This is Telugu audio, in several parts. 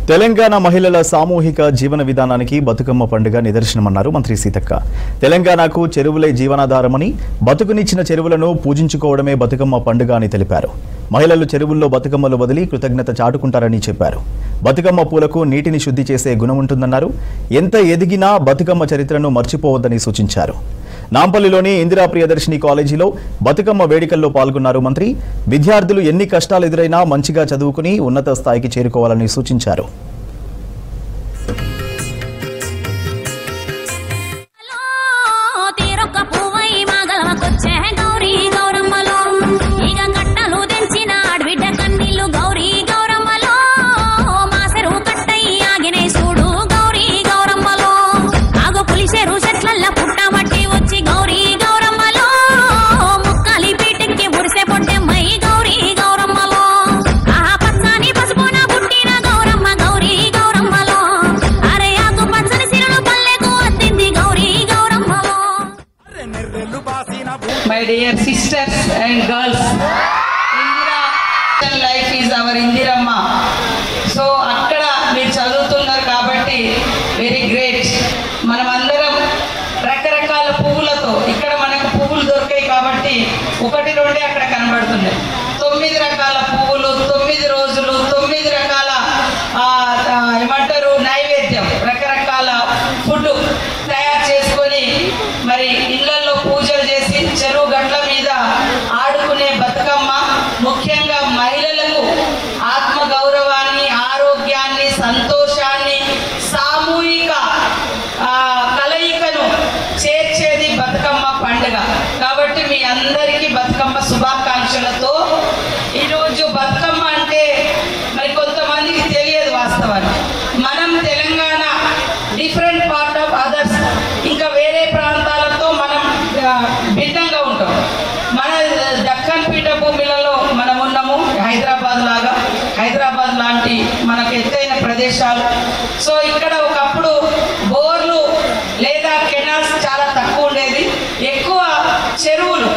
తెలంగాణ మహిళల సామూహిక జీవన విధానానికి బతుకమ్మ పండుగ నిదర్శనమన్నారు మంత్రి సీతక్క. తెలంగాణకు చెరువులే జీవనాధారమని, బతుకునిచ్చిన చెరువులను పూజించుకోవడమే బతుకమ్మ పండుగ అని తెలిపారు. మహిళలు చెరువుల్లో బతుకమ్మలు వదిలి కృతజ్ఞత చాటుకుంటారని చెప్పారు. బతుకమ్మ పూలకు నీటిని శుద్ధి చేసే గుణం ఉంటుందన్నారు. ఎంత ఎదిగినా బతుకమ్మ చరిత్రను మర్చిపోవద్దని సూచించారు. నాంపల్లిలోని ఇందిరా ప్రియదర్శిని కాలేజీలో బతుకమ్మ వేడుకల్లో పాల్గొన్నారు మంత్రి. విద్యార్థులు ఎన్ని కష్టాలు ఎదురైనా మంచిగా చదువుకుని ఉన్నత స్థాయికి చేరుకోవాలని సూచించారు. My dear sisters and girls, Indira life is our Indiramma. So akkada meer chaduvutunnaru kabatti very great. Manamandaram రకరకాల పువ్వులతో ఇక్కడ మనకు పువ్వులు దొరికాయి కాబట్టి ఒకటి రెండే అక్కడ కనబడుతున్నాయి. 9 రకాల పువ్వులు, 9 రోజులు, 9 రకాల ఏమంటారు నైవేద్యం, రకరకాల ఫుడ్ తయారు చేసుకొని మరి ఇళ్లలో పూజలు చేసి చెరువు గట్ల మీద ఆడుకునే బతుకమ్మ ముఖ్యంగా మహిళలకు ఆత్మ గౌరవాన్ని, ఆరోగ్యాన్ని, సంతోషాన్ని, సామూహిక కలయికను చేర్చేది బతుకమ్మ పండుగ. కాబట్టి మీ అందరికీ బతుకమ్మ శుభాకాంక్షలతో ఈరోజు బతుకమ్మ అంటే మరి కొంతమందికి తెలియదు వాస్తవాన్ని. మనం Telangana different part of others, ఇంకా వేరే ప్రాంతాలతో మనం భిన్నంగా ఉంటాం. మన దక్కన్ పీఠభూమిలలో మనం ఉన్నాము. హైదరాబాద్ లాంటి మనకు ఎత్తైన ప్రదేశాలు. సో ఇక్కడ ఒకప్పుడు బోర్లు లేదా కెనాల్స్ చాలా తక్కువ ఉండేది. ఎక్కువ చెరువులు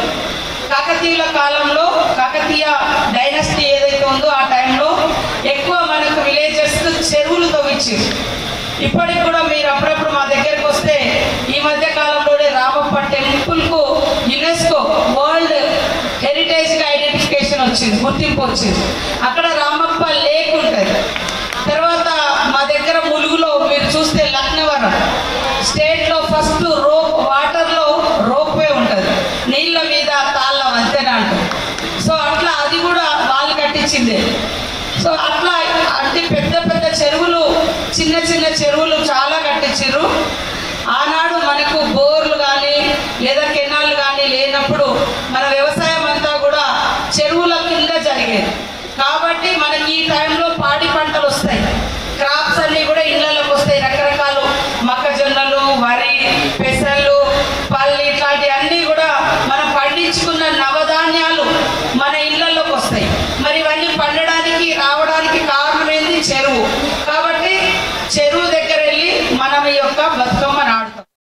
కాకతీయుల కాలంలో, కాకతీయ డైనస్టీ ఏదైతే ఉందో ఆ టైంలో ఎక్కువ మనకు విలేజెస్ చెరువులు తవ్వించారు. ఇప్పటికి కూడా మీరు అప్పుడప్పుడు మా దగ్గరకు వస్తే ఈ మధ్య కాలంలోనే రామప్ప టెంపుల్కు యునెస్కో వరల్డ్ హెరిటేజ్గా ఐడెంటిఫికేషన్ వచ్చింది, గుర్తింపు వచ్చింది. అక్కడ రామప్ప లేక్ ఉంటుంది. తర్వాత మా దగ్గర ములుగులో మీరు చూస్తే లక్నవరం స్టేట్లో ఫస్ట్ వాటర్లో రోప్వే ఉంటుంది, నీళ్ళ మీద తాళ్ళ వంతెన అంటారు. సో అట్లా అది కూడా వాళ్ళు కట్టించింది. సో అట్లా అంటే పెద్ద పెద్ద చెరువులు, చిన్న చిన్న చెరువులు చాలా కట్టించారు. ఆనాడు మనకు